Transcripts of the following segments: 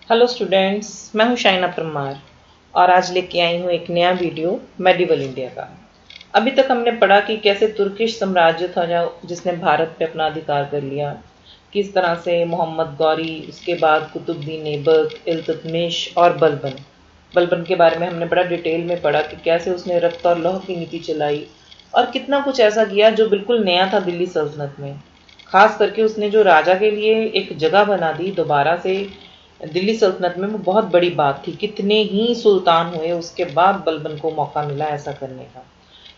Hello students, मैं हूं शाइना परमार और आज लेके आई हूं एक नया वीडियो मेडिवल इंडिया का। अभी तक हमने पढ़ा कि कैसे तुर्किश साम्राज्य था जिसने भारत पे अपना अधिकार कर लिया, किस तरह से मोहम्मद गौरी, उसके बाद कुतुबुद्दीन ऐबक, इल्तुतमिश और बलबन बलबन के बारे में हमने बड़ा डिटेल में पढ़ा कि कैसे उसने रक्त और लौह की नीति चलाई और कितना कुछ ऐसा किया जो बिल्कुल नया था दिल्ली सल्तनत में। खास करके उसने जो राजा के लिए एक जगह बना दी दोबारा से दिल्ली सल्तनत में, वो बहुत बड़ी बात थी। कितने ही सुल्तान हुए उसके बाद बलबन को मौका मिला ऐसा करने का।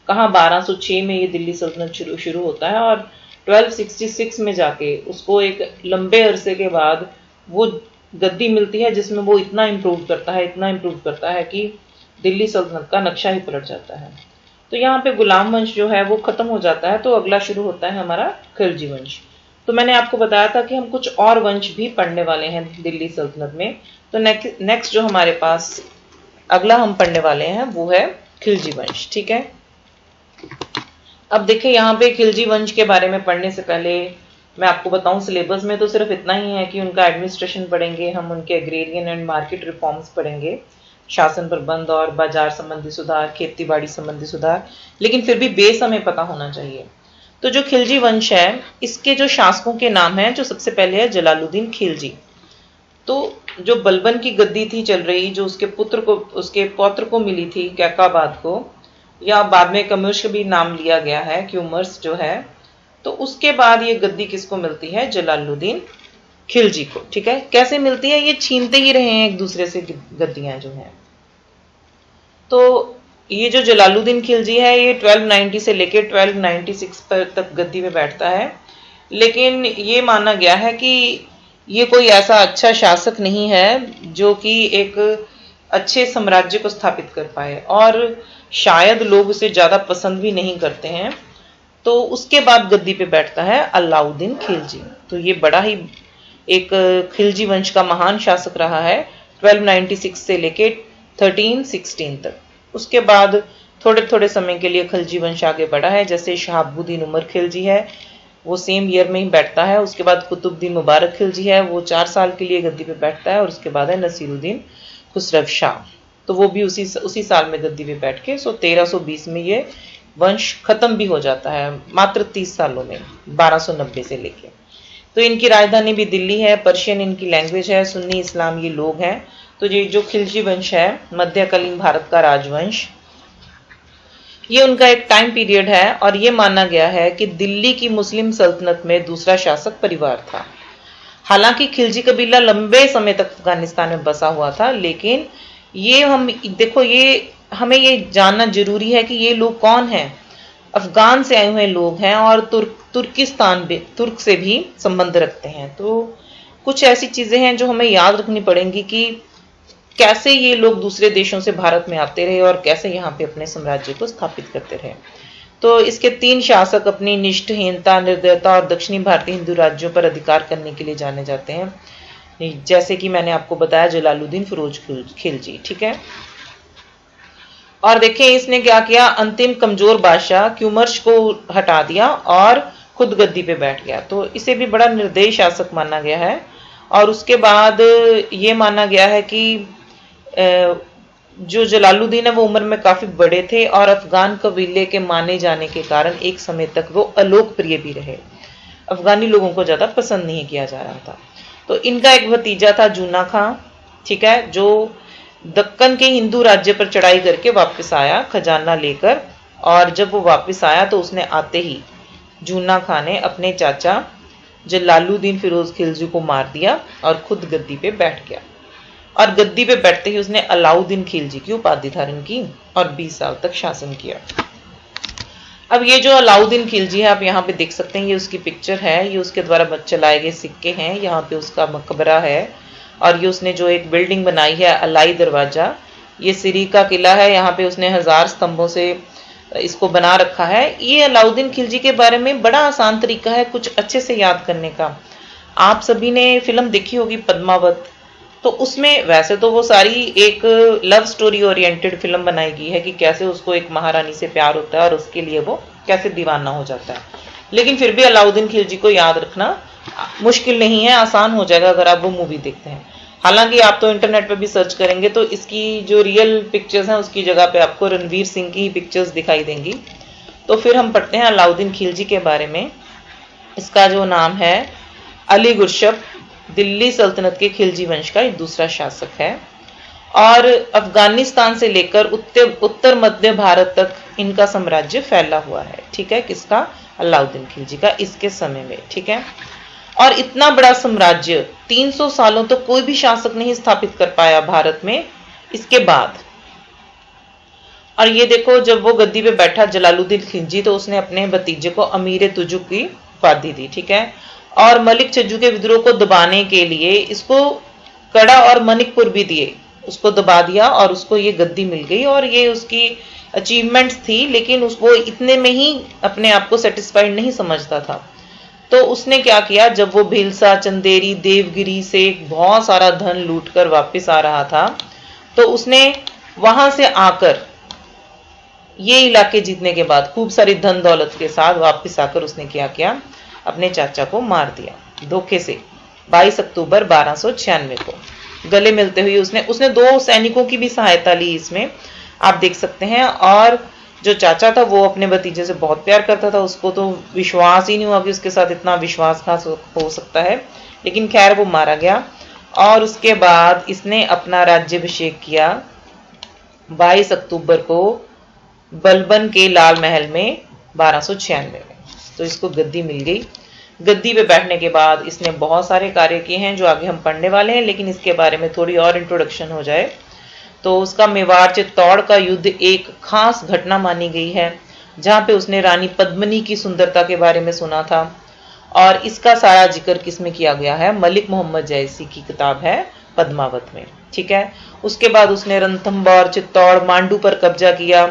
कहाँ 1206 में ये दिल्ली सल्तनत शुरू होता है और 1266 में जाके उसको एक लंबे अरसे के बाद वो गद्दी मिलती है जिसमें वो इतना इम्प्रूव करता है कि दिल्ली सल्तनत का नक्शा ही पलट जाता है। तो यहाँ पे गुलाम वंश जो है वो खत्म हो जाता है, तो अगला शुरू होता है हमारा खिलजी वंश। तो मैंने आपको बताया था कि हम कुछ और वंश भी पढ़ने वाले हैं दिल्ली सल्तनत में। तो नेक्स्ट जो हमारे पास अगला हम पढ़ने वाले हैं वो है खिलजी वंश। ठीक है, अब देखिए यहाँ पे खिलजी वंश के बारे में पढ़ने से पहले मैं आपको बताऊं, सिलेबस में तो सिर्फ इतना ही है कि उनका एडमिनिस्ट्रेशन पढ़ेंगे हम, उनके एग्रेरियन एंड मार्केट रिफॉर्म्स पढ़ेंगे, शासन प्रबंध और बाजार संबंधी सुधार, खेती बाड़ी संबंधी सुधार, लेकिन फिर भी बेस हमें पता होना चाहिए। तो जो खिलजी वंश है इसके जो शासकों के नाम हैं, जो सबसे पहले है जलालुद्दीन खिलजी। तो जो बलबन की गद्दी थी चल रही, जो उसके पौत्र को मिली थी कैकाबाद को, या बाद में कमुश्क भी नाम लिया गया है, क्यूमर्स जो है। तो उसके बाद ये गद्दी किसको मिलती है? जलालुद्दीन खिलजी को। ठीक है, कैसे मिलती है? ये छीनते ही रहे हैं एक दूसरे से गद्दियां जो हैं। तो ये जो जलालुद्दीन खिलजी है ये 1290 से लेकर 1296 पर तक गद्दी में बैठता है, लेकिन ये माना गया है कि ये कोई ऐसा अच्छा शासक नहीं है जो कि एक अच्छे साम्राज्य को स्थापित कर पाए, और शायद लोग उसे ज़्यादा पसंद भी नहीं करते हैं। तो उसके बाद गद्दी पे बैठता है अलाउद्दीन खिलजी। तो ये बड़ा ही एक खिलजी वंश का महान शासक रहा है 1296 से लेके 1316 तक। उसके बाद थोड़े थोड़े समय के लिए खिलजी वंश आगे बढ़ा है, जैसे शहाबुद्दीन उमर खिलजी है, वो सेम ईयर में ही बैठता है। उसके बाद कुतुबुद्दीन मुबारक खिलजी है, वो 4 साल के लिए गद्दी पे बैठता है। और उसके बाद है नसीरुद्दीन खुसरव शाह, तो वो भी उसी साल में गद्दी पे बैठ के 1320 में ये वंश खत्म भी हो जाता है, मात्र 30 सालों में, 1290 से लेके। तो इनकी राजधानी भी दिल्ली है, पर्शियन इनकी लैंग्वेज है, सुन्नी इस्लाम ये लोग हैं। तो ये जो खिलजी वंश है मध्यकालीन भारत का राजवंश, ये उनका एक टाइम पीरियड है और ये माना गया है कि दिल्ली की मुस्लिम सल्तनत में दूसरा शासक परिवार था। हालांकि खिलजी कबीला लंबे समय तक अफगानिस्तान में बसा हुआ था, लेकिन ये हमें ये जानना जरूरी है कि ये लोग कौन हैं। अफगान से आए हुए लोग हैं और तुर्क से भी संबंध रखते हैं। तो कुछ ऐसी चीजें हैं जो हमें याद रखनी पड़ेंगी कि कैसे ये लोग दूसरे देशों से भारत में आते रहे और कैसे यहाँ पे अपने साम्राज्य को स्थापित करते रहे। तो इसके 3 शासक अपनी निष्ठाहीनता, निर्दयता और दक्षिणी भारतीय हिंदू राज्यों पर अधिकार करने के लिए जाने जाते हैं, जैसे कि मैंने आपको बताया जलालुद्दीन फिरोज खिलजी। ठीक है, और देखें इसने क्या किया, अंतिम कमजोर बादशाह क्यूमर्श को हटा दिया और खुद गद्दी पे बैठ गया। तो इसे भी बड़ा निर्दयी शासक माना गया है। और उसके बाद ये माना गया है कि जो जलालुद्दीन है वो उम्र में काफी बड़े थे और अफगान कबीले के माने जाने के कारण एक समय तक वो अलोकप्रिय भी रहे। अफगानी लोगों को ज्यादा पसंद नहीं किया जा रहा था। तो इनका एक भतीजा था जूना खां, ठीक है, जो दक्कन के हिंदू राज्य पर चढ़ाई करके वापस आया खजाना लेकर। और जब वो वापस आया तो उसने आते ही जूना खां ने अपने चाचा जलालुद्दीन फिरोज खिलजी को मार दिया और खुद गद्दी पे बैठ गया। और गद्दी पे बैठते ही उसने अलाउद्दीन खिलजी की उपाधि धारण की और 20 साल तक शासन किया। अब ये जो अलाउद्दीन खिलजी है आप यहाँ पे देख सकते हैं, ये उसकी पिक्चर है, ये उसके द्वारा चलाए गए सिक्के हैं, यहाँ पे उसका मकबरा है। और ये उसने जो एक बिल्डिंग बनाई है अलाई दरवाजा, ये सिरी का किला है, यहाँ पे उसने 1000 स्तंभों से इसको बना रखा है। ये अलाउद्दीन खिलजी के बारे में बड़ा आसान तरीका है कुछ अच्छे से याद करने का। आप सभी ने फिल्म देखी होगी पद्मावत, तो उसमें वैसे तो वो सारी एक लव स्टोरी ओरिएंटेड फिल्म बनाई गई है कि कैसे उसको एक महारानी से प्यार होता है और उसके लिए वो कैसे दीवाना हो जाता है, लेकिन फिर भी अलाउद्दीन खिलजी को याद रखना मुश्किल नहीं है, आसान हो जाएगा अगर आप वो मूवी देखते हैं। हालांकि आप तो इंटरनेट पे भी सर्च करेंगे तो इसकी जो रियल पिक्चर्स हैं उसकी जगह पे आपको रणवीर सिंह की ही पिक्चर्स दिखाई देंगी। तो फिर हम पढ़ते हैं अलाउद्दीन खिलजी के बारे में। इसका जो नाम है अली गुरशब, दिल्ली सल्तनत के खिलजी वंश का एक दूसरा शासक है और अफगानिस्तान से लेकर उत्तर मध्य भारत तक इनका साम्राज्य फैला हुआ है। ठीक है, किसका? अलाउद्दीन खिलजी का, इसके समय में। ठीक है, और इतना बड़ा साम्राज्य 300 सालों तक कोई भी शासक नहीं स्थापित कर पाया भारत में इसके बाद। और ये देखो, जब वो गद्दी पे बैठा जलालुद्दीन खिलजी तो उसने अपने भतीजे को अमीर तुजुक की उपाधि दी। ठीक है, और मलिक छज्जू के विद्रोह को दबाने के लिए इसको कड़ा और मनिकपुर भी दिए, उसको दबा दिया और उसको ये गद्दी मिल गई। और ये उसकी अचीवमेंट्स थी, लेकिन वो इतने में ही अपने आप को सेटिस्फाइड नहीं समझता था। तो उसने क्या किया, जब वो भीलसा, चंदेरी, देवगिरी से बहुत सारा धन लूटकर वापस आ रहा था तो उसने वहां से आकर ये इलाके जीतने के बाद खूब सारी धन दौलत के साथ वापस आकर उसने क्या किया, अपने चाचा को मार दिया धोखे से 22 अक्टूबर 1296 को। गले मिलते हुए उसने 2 सैनिकों की भी सहायता ली इसमें, आप देख सकते हैं। और जो चाचा था वो अपने भतीजे से बहुत प्यार करता था, उसको तो विश्वास ही नहीं हुआ कि उसके साथ इतना विश्वासघात हो सकता है, लेकिन खैर वो मारा गया। और उसके बाद इसने अपना राज्याभिषेक किया 22 अक्टूबर को बलबन के लाल महल में 1296 में। तो इसको गद्दी मिल गई। गद्दी पे बैठने के बाद इसने बहुत सारे कार्य किए हैं जो आगे हम पढ़ने वाले हैं, लेकिन इसके बारे में थोड़ी और इंट्रोडक्शन हो जाए तो उसका मेवाड़ चित्तौड़ का युद्ध एक खास घटना मानी गई है, जहां पे उसने रानी पद्मिनी की सुंदरता के बारे में सुना था। और इसका सारा जिक्र किसमें किया गया है? मलिक मोहम्मद जैसी की किताब है पद्मावत में। ठीक है, उसके बाद उसने रणथंभौर, चित्तौड़, मांडू पर कब्जा किया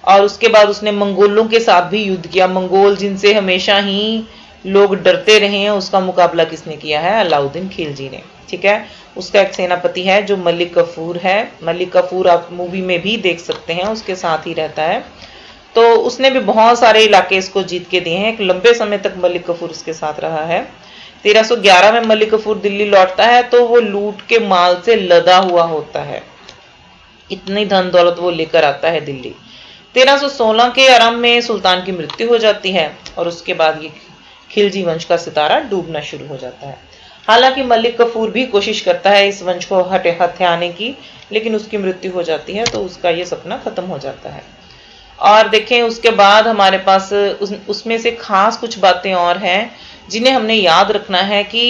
और उसके बाद उसने मंगोलों के साथ भी युद्ध किया। मंगोल जिनसे हमेशा ही लोग डरते रहे हैं, उसका मुकाबला किसने किया है? अलाउद्दीन खिलजी ने। ठीक है, उसका एक सेनापति है जो मलिक कफूर है। मलिक कफूर आप मूवी में भी देख सकते हैं, उसके साथ ही रहता है। तो उसने भी बहुत सारे इलाके इसको जीत के दिए हैं। एक लंबे समय तक मलिक कफूर उसके साथ रहा है। 1311 में मलिक कफूर दिल्ली लौटता है तो वो लूट के माल से लदा हुआ होता है, इतनी धन दौलत वो लेकर आता है दिल्ली। 1316 के आरंभ में सुल्तान की मृत्यु हो जाती है और उसके बाद ये खिलजी वंश का सितारा डूबना शुरू हो जाता है। हालांकि मलिक कफूर भी कोशिश करता है इस वंश को हथियाने की, लेकिन उसकी मृत्यु हो जाती है तो उसका ये सपना खत्म हो जाता है। और देखें उसके बाद हमारे पास उसमें से खास कुछ बातें और हैं जिन्हें हमने याद रखना है कि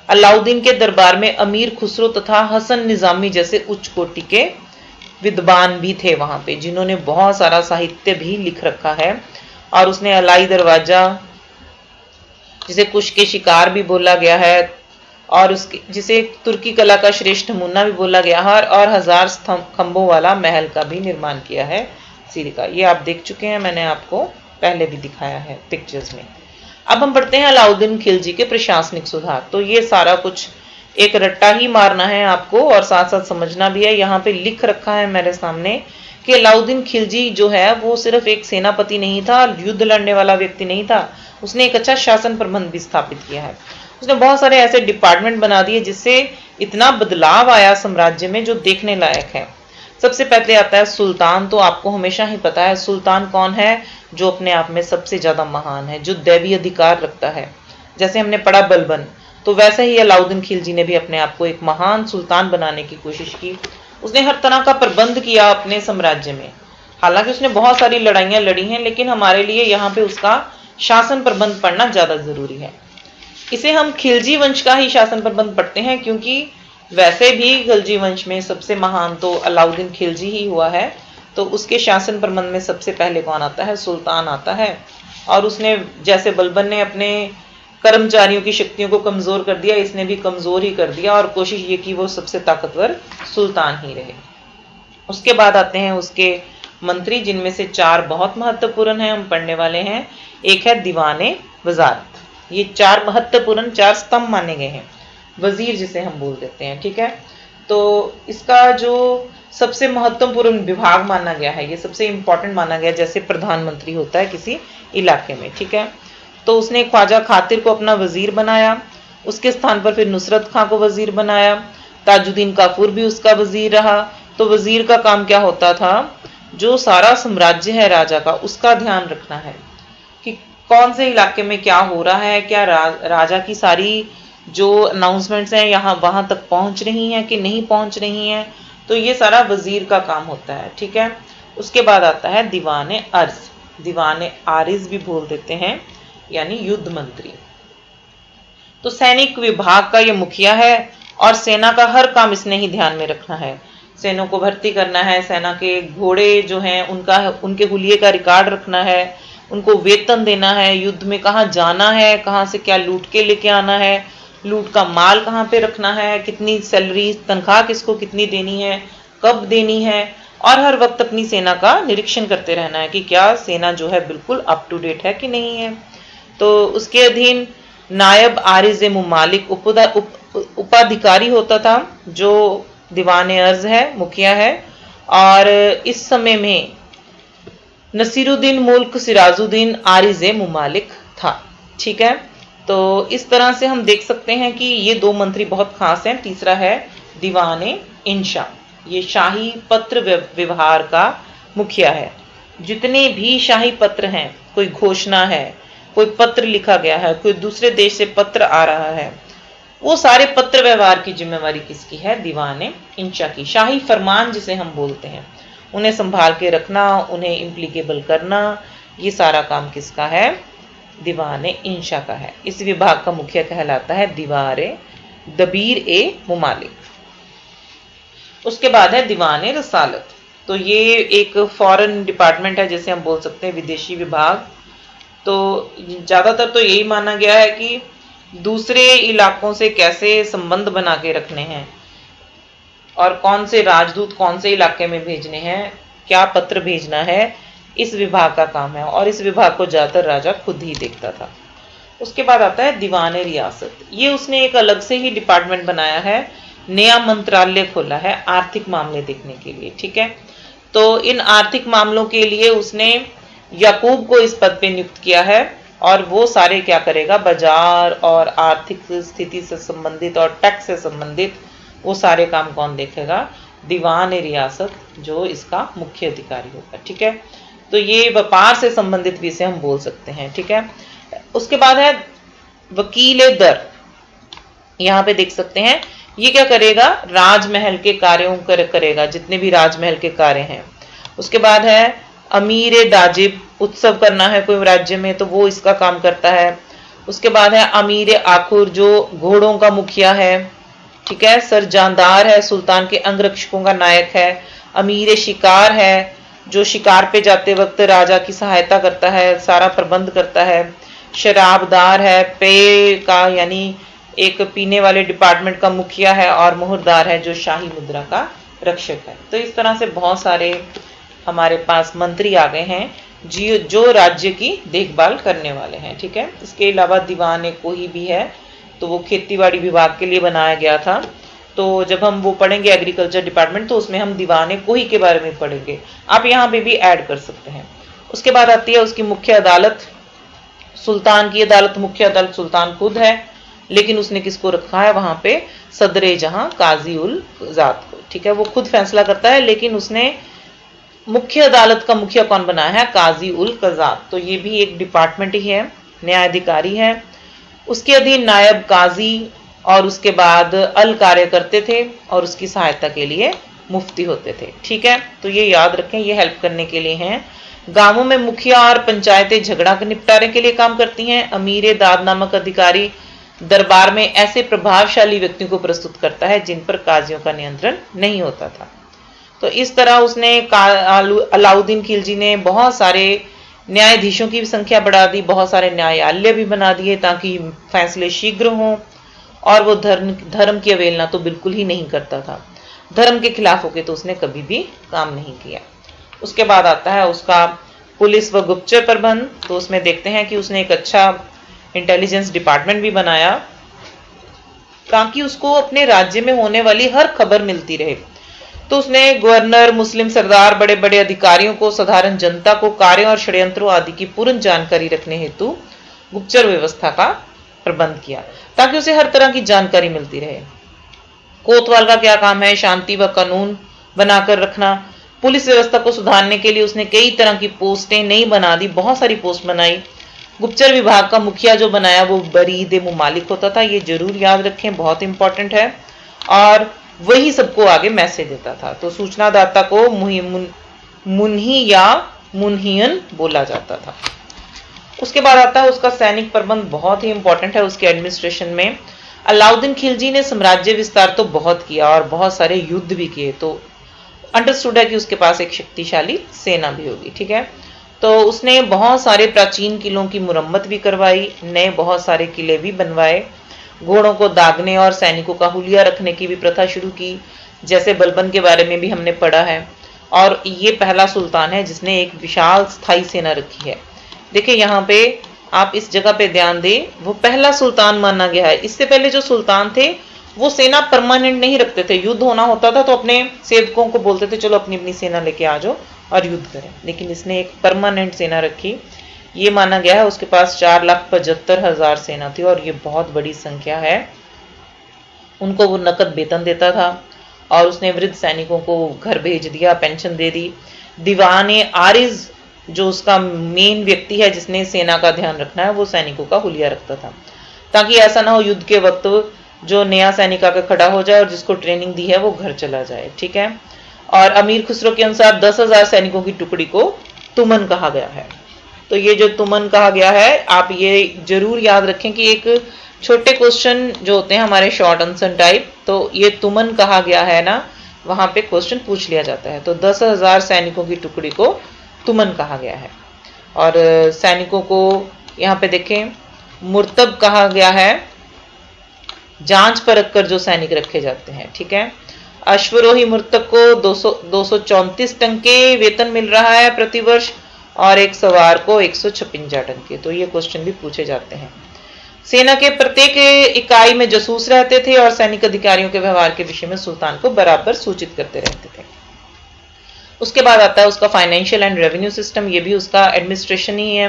अलाउद्दीन के दरबार में अमीर खुसरो तथा हसन निजामी जैसे उच्च कोटि के विद्वान भी थे वहां पे, जिन्होंने बहुत सारा साहित्य भी लिख रखा है। और उसने अलाई दरवाजा, जिसे कुश के शिकार भी बोला गया है, और उसके जिसे तुर्की कला का श्रेष्ठ नमूना भी बोला गया है, और 1000 खंभों वाला महल का भी निर्माण किया है सीरी का। ये आप देख चुके हैं, मैंने आपको पहले भी दिखाया है पिक्चर्स में। अब हम पढ़ते हैं अलाउद्दीन खिलजी के प्रशासनिक सुधार। तो ये सारा कुछ एक रट्टा ही मारना है आपको और साथ साथ समझना भी है। यहाँ पे लिख रखा है मेरे सामने कि अलाउद्दीन खिलजी जो है वो सिर्फ एक सेनापति नहीं था, युद्ध लड़ने वाला व्यक्ति नहीं था, उसने एक अच्छा शासन प्रबंध भी स्थापित किया है। उसने बहुत सारे ऐसे डिपार्टमेंट बना दिए जिससे इतना बदलाव आया साम्राज्य में जो देखने लायक है। सबसे पहले आता है सुल्तान। तो आपको हमेशा ही पता है सुल्तान कौन है, जो अपने आप में सबसे ज्यादा महान है, जो दैवीय अधिकार रखता है। जैसे हमने पढ़ा बलबन, तो वैसे ही अलाउद्दीन खिलजी ने भी अपने आप को एक महान सुल्तान बनाने की कोशिश की। उसने हर तरह का प्रबंध किया अपने साम्राज्य में। हालांकि उसने बहुत सारी लड़ाइयां लड़ी हैं, लेकिन हमारे लिए यहाँ पे उसका शासन प्रबंध पढ़ना ज्यादा जरूरी है। इसे हम खिलजी वंश का ही शासन प्रबंध पढ़ते हैं, क्योंकि वैसे भी खिलजी वंश में सबसे महान तो अलाउद्दीन खिलजी ही हुआ है। तो उसके शासन प्रबंध में सबसे पहले कौन आता है? सुल्तान आता है। और उसने, जैसे बलबन ने अपने कर्मचारियों की शक्तियों को कमजोर कर दिया, इसने भी कमजोर ही कर दिया और कोशिश ये की वो सबसे ताकतवर सुल्तान ही रहे। उसके बाद आते हैं उसके मंत्री, जिनमें से 4 बहुत महत्वपूर्ण हैं, हम पढ़ने वाले हैं। एक है दीवाने वजारत। ये 4 महत्वपूर्ण 4 स्तंभ माने गए हैं, वजीर जिसे हम बोल देते हैं। ठीक है, तो इसका जो सबसे महत्वपूर्ण विभाग माना गया है, ये सबसे इंपॉर्टेंट माना गया, जैसे प्रधानमंत्री होता है किसी इलाके में। ठीक है, तो उसने ख्वाजा खातिर को अपना वजीर बनाया, उसके स्थान पर फिर नुसरत खां को वजीर बनाया, ताजुद्दीन काफूर भी उसका वजीर रहा। तो वजीर का काम क्या होता था, जो सारा साम्राज्य है राजा का, उसका ध्यान रखना है कि कौन से इलाके में क्या हो रहा है, क्या राजा की सारी जो अनाउंसमेंट्स हैं यहाँ वहां तक पहुंच रही हैं कि नहीं पहुंच रही हैं। तो ये सारा वजीर का काम होता है, ठीक है। उसके बाद आता है दीवाने अर्ज, दीवाने आरिज भी बोल देते हैं, यानी युद्ध मंत्री। तो सैनिक विभाग का ये मुखिया है और सेना का हर काम इसने ही ध्यान में रखना है। सेना को भर्ती करना है, सेना के घोड़े जो हैं उनके हुलिये का रिकॉर्ड रखना है, उनको वेतन देना है, युद्ध में कहाँ जाना है, कहाँ से क्या लूट के लेके आना है, लूट का माल कहाँ पे रखना है, कितनी सैलरी तनख्वाह किसको कितनी देनी है, कब देनी है, और हर वक्त अपनी सेना का निरीक्षण करते रहना है कि क्या सेना जो है बिल्कुल अप टू डेट है कि नहीं है। तो उसके अधीन नायब आरिज मुमालिक उपाधिकारी होता था, जो दीवाने अर्ज है, मुखिया है। और इस समय में नसीरुद्दीन मुल्क सिराजुद्दीन आरिज मुमालिक था, ठीक है। तो इस तरह से हम देख सकते हैं कि ये दो मंत्री बहुत खास हैं। तीसरा है दीवाने इंशा, ये शाही पत्र व्यवहार का मुखिया है। जितने भी शाही पत्र हैं, कोई घोषणा है, कोई पत्र लिखा गया है, कोई दूसरे देश से पत्र आ रहा है, वो सारे पत्र व्यवहार की जिम्मेवारी किसकी है, दीवाने इंशा की। शाही फरमान जिसे हम बोलते हैं, उन्हें संभाल के रखना, उन्हें इम्प्लीकेबल करना, ये सारा काम किसका है, दीवाने इंशा का है। इस विभाग का मुखिया कहलाता है दीवारे दबीर ए मुमालिक। उसके बाद है दीवाने रसालत। तो ये एक फॉरेन डिपार्टमेंट है, जैसे हम बोल सकते हैं विदेशी विभाग। तो ज्यादातर तो यही माना गया है कि दूसरे इलाकों से कैसे संबंध बना के रखने हैं और कौन से राजदूत कौन से इलाके में भेजने हैं, क्या पत्र भेजना है, इस विभाग का काम है। और इस विभाग को ज्यादातर राजा खुद ही देखता था। उसके बाद आता है दीवाने रियासत। ये उसने एक अलग से ही डिपार्टमेंट बनाया है, नया मंत्रालय खोला है आर्थिक मामले देखने के लिए, ठीक है। तो इन आर्थिक मामलों के लिए उसने याकूब को इस पद पे नियुक्त किया है और वो सारे क्या करेगा, बाजार और आर्थिक स्थिति से संबंधित और टैक्स से संबंधित वो सारे काम कौन देखेगा, दीवान रियासत, जो इसका मुख्य अधिकारी होगा, ठीक है। तो ये व्यापार से संबंधित भी इसे हम बोल सकते हैं, ठीक है। उसके बाद है वकील दर। यहां पे देख सकते हैं ये क्या करेगा, राजमहल के कार्यों करेगा, जितने भी राजमहल के कार्य हैं। उसके बाद है अमीर दाजिब, उत्सव करना है कोई राज्य में तो वो इसका काम करता है। उसके बाद है अमीर आखुर, जो घोड़ों का मुखिया है, ठीक है। सरजानदार है, सुल्तान के अंगरक्षकों का नायक है। अमीर शिकार है, जो शिकार पे जाते वक्त राजा की सहायता करता है, सारा प्रबंध करता है। शराबदार है, पेय का यानी एक पीने वाले डिपार्टमेंट का मुखिया है। और मुहरदार है, जो शाही मुद्रा का रक्षक है। तो इस तरह से बहुत सारे हमारे पास मंत्री आ गए हैं जो राज्य की देखभाल करने वाले हैं, ठीक है। इसके अलावा दीवाने कोई भी है, तो वो खेतीबाड़ी विभाग के लिए बनाया गया था। तो जब हम वो पढ़ेंगे एग्रीकल्चर डिपार्टमेंट, तो उसमें हम दीवाने कोई के बारे में पढ़ेंगे। आप यहाँ पे भी ऐड कर सकते हैं। उसके बाद आती है उसकी मुख्य अदालत, सुल्तान की अदालत। मुख्य अदालत सुल्तान खुद है, लेकिन उसने किसको रखा है वहां पे, सदरे जहां काजी उल जात को, ठीक है। वो खुद फैसला करता है, लेकिन उसने मुख्य अदालत का मुखिया कौन बनाया है, काजी उल कजात। तो ये भी एक डिपार्टमेंट ही है, न्यायाधिकारी है। उसके अधीन नायब काजी और उसके बाद अल कार्य करते थे और उसकी सहायता के लिए मुफ्ती होते थे, ठीक है। तो ये याद रखें, ये हेल्प करने के लिए हैं। गांवों में मुखिया और पंचायतें झगड़ा के निपटारे के लिए काम करती हैं। अमीर दाद नामक अधिकारी दरबार में ऐसे प्रभावशाली व्यक्तियों को प्रस्तुत करता है जिन पर काजियों का नियंत्रण नहीं होता था। तो इस तरह उसने अलाउद्दीन खिलजी ने बहुत सारे न्यायाधीशों की संख्या बढ़ा दी, बहुत सारे न्यायालय भी बना दिए ताकि फैसले शीघ्र हों। और वो धर्म की अवहेलना तो बिल्कुल ही नहीं करता था। धर्म के खिलाफ होके तो उसने कभी भी काम नहीं किया। उसके बाद आता है उसका पुलिस व गुप्तचर प्रबंध। तो उसमें देखते हैं कि उसने एक अच्छा इंटेलिजेंस डिपार्टमेंट भी बनाया ताकि उसको अपने राज्य में होने वाली हर खबर मिलती रहे। तो उसने गवर्नर, मुस्लिम सरदार, बड़े बड़े अधिकारियों को, साधारण जनता को कार्यों और षड्यंत्रों आदि की पूर्ण जानकारी रखने हेतु गुप्तचर व्यवस्था का प्रबंध किया ताकि उसे हर तरह की जानकारी मिलती रहे। कोतवाल का क्या काम है? शांति व कानून बनाकर रखना। पुलिस व्यवस्था को सुधारने के लिए उसने कई तरह की पोस्टें नई बना दी, बहुत सारी पोस्ट बनाई। गुप्तचर विभाग का मुखिया जो बनाया वो बरीद मुमालिक होता था, ये जरूर याद रखें, बहुत इंपॉर्टेंट है। और वही सबको आगे मैसेज देता था। तो सूचनादाता को मुन्ही या मुन्हियन बोला जाता था। उसके बाद आता है उसका सैनिक प्रबंध, बहुत ही इंपॉर्टेंट है उसके एडमिनिस्ट्रेशन में। अलाउद्दीन खिलजी ने साम्राज्य विस्तार तो बहुत किया और बहुत सारे युद्ध भी किए, तो अंडरस्टूड है कि उसके पास एक शक्तिशाली सेना भी होगी। ठीक है, तो उसने बहुत सारे प्राचीन किलों की मुरम्मत भी करवाई, नए बहुत सारे किले भी बनवाए, घोड़ों को दागने और सैनिकों का हुलिया रखने की भी प्रथा शुरू की, जैसे बलबन के बारे में भी हमने पढ़ा है। और ये पहला सुल्तान है जिसने एक विशाल स्थायी सेना रखी है। देखिए यहाँ पे आप इस जगह पे ध्यान दें, वो पहला सुल्तान माना गया है। इससे पहले जो सुल्तान थे वो सेना परमानेंट नहीं रखते थे, युद्ध होना होता था तो अपने सेवकों को बोलते थे चलो अपनी अपनी सेना लेके आ जाओ और युद्ध करें, लेकिन इसने एक परमानेंट सेना रखी। ये माना गया है उसके पास 4,75,000 सेना थी और ये बहुत बड़ी संख्या है। उनको वो नकद वेतन देता था और उसने वृद्ध सैनिकों को घर भेज दिया, पेंशन दे दी। दीवाने आरिज जो उसका मेन व्यक्ति है जिसने सेना का ध्यान रखना है, वो सैनिकों का हुलिया रखता था, ताकि ऐसा ना हो युद्ध के वक्त जो नया सैनिक आकर खड़ा हो जाए और जिसको ट्रेनिंग दी है वो घर चला जाए। ठीक है, और अमीर खुसरो के अनुसार 10,000 सैनिकों की टुकड़ी को तुमन कहा गया है। तो ये जो तुमन कहा गया है, आप ये जरूर याद रखें कि एक छोटे क्वेश्चन जो होते हैं हमारे शॉर्ट आंसर टाइप, तो ये तुमन कहा गया है ना, वहां पे क्वेश्चन पूछ लिया जाता है। तो 10,000 सैनिकों की टुकड़ी को तुमन कहा गया है। और सैनिकों को यहाँ पे देखें मुर्तब कहा गया है, जांच परख कर जो सैनिक रखे जाते हैं। ठीक है, अश्वरोही मुर्तब को 234 टंके वेतन मिल रहा है प्रतिवर्ष और एक सवार को 156 टंके। तो ये क्वेश्चन भी पूछे जाते हैं। सेना के प्रत्येक इकाई में जासूस रहते थे और सैनिक अधिकारियों के व्यवहार के विषय में सुल्तान को बराबर सूचित करते रहते थे। उसके बाद आता है उसका फाइनेंशियल एंड रेवेन्यू सिस्टम, ये भी उसका एडमिनिस्ट्रेशन ही है।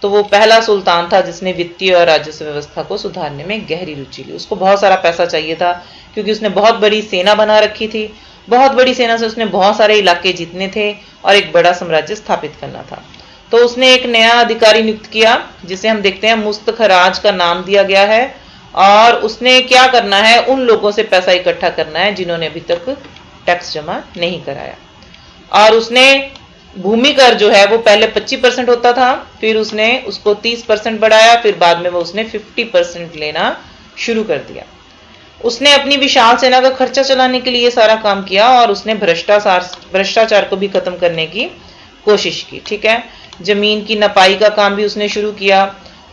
तो वो पहला सुल्तान था जिसने वित्तीय और राजस्व व्यवस्था को सुधारने में गहरी रुचि ली। उसको बहुत सारा पैसा चाहिए था क्योंकि उसने बहुत बड़ी सेना बना रखी थी। बहुत बड़ी सेना से उसने बहुत सारे इलाके जीतने थे और एक बड़ा साम्राज्य स्थापित करना था। तो उसने एक नया अधिकारी नियुक्त किया जिसे हम देखते हैं मुस्तखराज का नाम दिया गया है, और उसने क्या करना है, उन लोगों से पैसा इकट्ठा करना है जिन्होंने अभी तक टैक्स जमा नहीं कराया। और उसने भूमि कर जो है वो पहले 25% होता था, फिर उसने उसको 30% बढ़ाया, फिर बाद में वो उसने 50% लेना शुरू कर दिया। उसने अपनी विशाल सेना का खर्चा चलाने के लिए सारा काम किया और उसने भ्रष्टाचार को भी खत्म करने की कोशिश की। ठीक है, जमीन की नपाई का काम भी उसने शुरू किया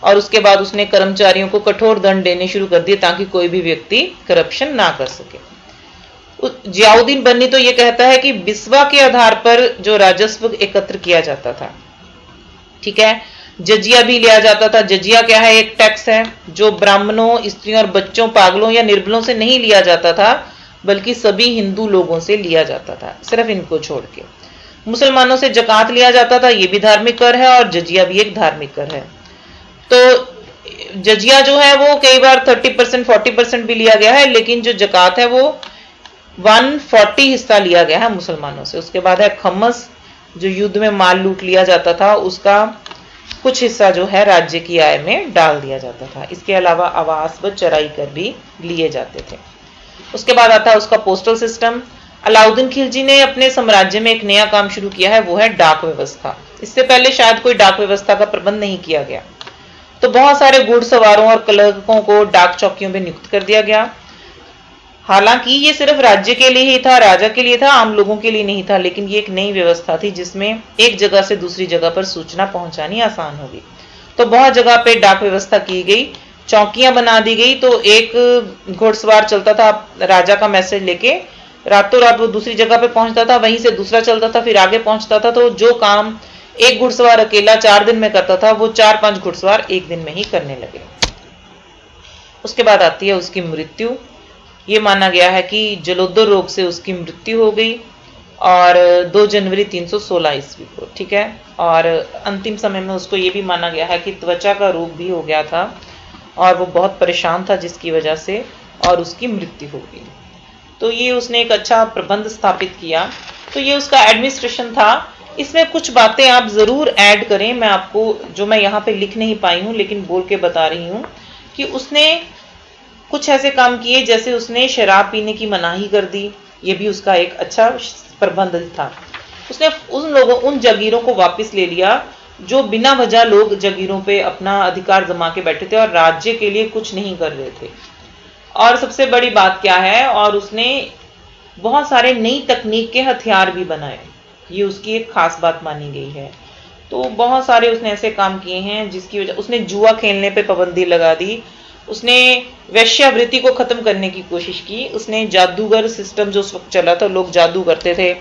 और उसके बाद उसने कर्मचारियों को कठोर दंड देने शुरू कर दिए ताकि कोई भी व्यक्ति करप्शन ना कर सके। जियाउद्दीन बन्नी तो ये कहता है कि बिस्वा के आधार पर जो राजस्व एकत्र किया जाता था, ठीक है, जजिया भी लिया जाता था। जजिया क्या है? एक टैक्स है जो ब्राह्मणों, स्त्रियों और बच्चों, पागलों या निर्बलों से नहीं लिया जाता था बल्कि सभी हिंदू लोगों से लिया जाता था, सिर्फ इनको छोड़ के। मुसलमानों से जकात लिया जाता था, ये भी धार्मिक कर है, और जजिया भी एक धार्मिक कर है। तो जजिया जो है वो कई बार 30% 40% भी लिया गया है, लेकिन जो जकात है वो 140 हिस्सा लिया गया है मुसलमानों से। उसके बाद है खम्मस, जो युद्ध में माल लूट लिया जाता था, उसका कुछ हिस्सा जो है राज्य की आय में डाल दिया जाता था। इसके अलावा आवास व चराई कर भी लिए जाते थे। उसके बाद आता है उसका पोस्टल सिस्टम। अलाउद्दीन खिलजी ने अपने साम्राज्य में एक नया काम शुरू किया है, वो है डाक व्यवस्था। इससे पहले शायद कोई डाक व्यवस्था का प्रबंध नहीं किया गया। तो बहुत सारे घुड़सवारों और कलरकों को डाक चौकियों में नियुक्त कर दिया गया। हालांकि ये सिर्फ राज्य के लिए ही था, राजा के लिए था, आम लोगों के लिए नहीं था, लेकिन ये एक नई व्यवस्था थी जिसमें एक जगह से दूसरी जगह पर सूचना पहुंचानी आसान होगी। तो बहुत जगह पे डाक व्यवस्था की गई, चौकियां बना दी गई। तो एक घुड़सवार चलता था राजा का मैसेज लेके, रातों रात वो दूसरी जगह पे पहुंचता था, वहीं से दूसरा चलता था, फिर आगे पहुंचता था। तो जो काम एक घुड़सवार अकेला 4 दिन में करता था, वो 4-5 घुड़सवार एक दिन में ही करने लगे। उसके बाद आती है उसकी मृत्यु। ये माना गया है कि जलोदर रोग से उसकी मृत्यु हो गई, और 2 जनवरी 316 ईस्वी को, ठीक है। और अंतिम समय में उसको ये भी माना गया है कि त्वचा का रोग भी हो गया था और वो बहुत परेशान था जिसकी वजह से, और उसकी मृत्यु हो गई। तो ये उसने एक अच्छा प्रबंध स्थापित किया। तो ये उसका एडमिनिस्ट्रेशन था। इसमें कुछ बातें आप जरूर ऐड करें, मैं आपको जो मैं यहाँ पे लिख नहीं पाई हूँ लेकिन बोल के बता रही हूँ कि उसने कुछ ऐसे काम किए, जैसे उसने शराब पीने की मनाही कर दी, ये भी उसका एक अच्छा प्रबंध था। उसने उन जागीरों को वापस ले लिया जो बिना वजह लोग जागीरों पे अपना अधिकार जमा के बैठे थे और राज्य के लिए कुछ नहीं कर रहे थे। और सबसे बड़ी बात क्या है, और उसने बहुत सारे नई तकनीक के हथियार भी बनाए, ये उसकी एक खास बात मानी गई है। तो बहुत सारे उसने ऐसे काम किए हैं जिसकी वजह, उसने जुआ खेलने पे पाबंदी लगा दी, उसने वैश्यावृत्ति को खत्म करने की कोशिश की, उसने जादूगर सिस्टम जो उस वक्त चला था, लोग जादू करते थे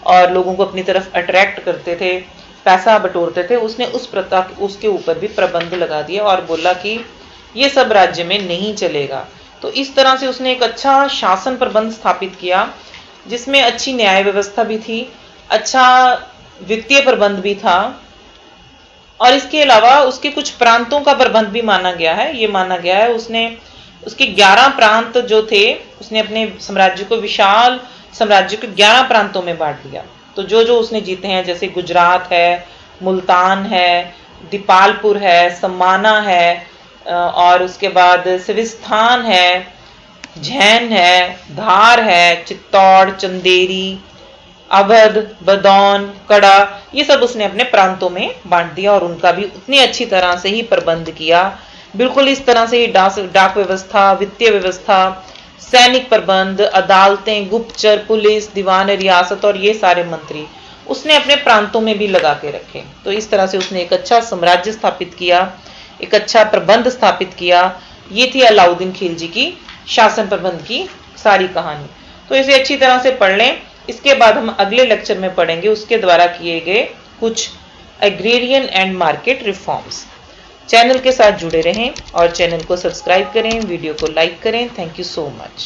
और लोगों को अपनी तरफ अट्रैक्ट करते थे, पैसा बटोरते थे, उसने उस प्रथा उसके ऊपर भी प्रबंध लगा दिया और बोला कि ये सब राज्य में नहीं चलेगा। तो इस तरह से उसने एक अच्छा शासन प्रबंध स्थापित किया जिसमें अच्छी न्याय व्यवस्था भी थी, अच्छा वित्तीय प्रबंध भी था, और इसके अलावा उसके कुछ प्रांतों का प्रबंध भी माना गया है। ये माना गया है उसने उसके 11 प्रांत जो थे, उसने अपने साम्राज्य को, विशाल साम्राज्य को 11 प्रांतों में बांट दिया। तो जो जो उसने जीते हैं, जैसे गुजरात है, मुल्तान है, दीपालपुर है, सम्माना है, और उसके बाद सिविस्थान है, झैन है, धार है, चित्तौड़, चंदेरी, अवध, बदौन, कड़ा, ये सब उसने अपने प्रांतों में बांट दिया और उनका भी उतनी अच्छी तरह से ही प्रबंध किया। बिल्कुल इस तरह से ही डाक व्यवस्था, वित्तीय व्यवस्था, सैनिक प्रबंध, अदालतें, गुप्तचर, पुलिस, दीवान रियासत और ये सारे मंत्री उसने अपने प्रांतों में भी लगा के रखे। तो इस तरह से उसने एक अच्छा साम्राज्य स्थापित किया, एक अच्छा प्रबंध स्थापित किया। ये थी अलाउद्दीन खिलजी की शासन प्रबंध की सारी कहानी। तो इसे अच्छी तरह से पढ़ लें। इसके बाद हम अगले लेक्चर में पढ़ेंगे उसके द्वारा किए गए कुछ agrarian and market reforms. Channel के साथ जुड़े रहें और चैनल को सब्सक्राइब करें, वीडियो को लाइक करें। Thank you so much.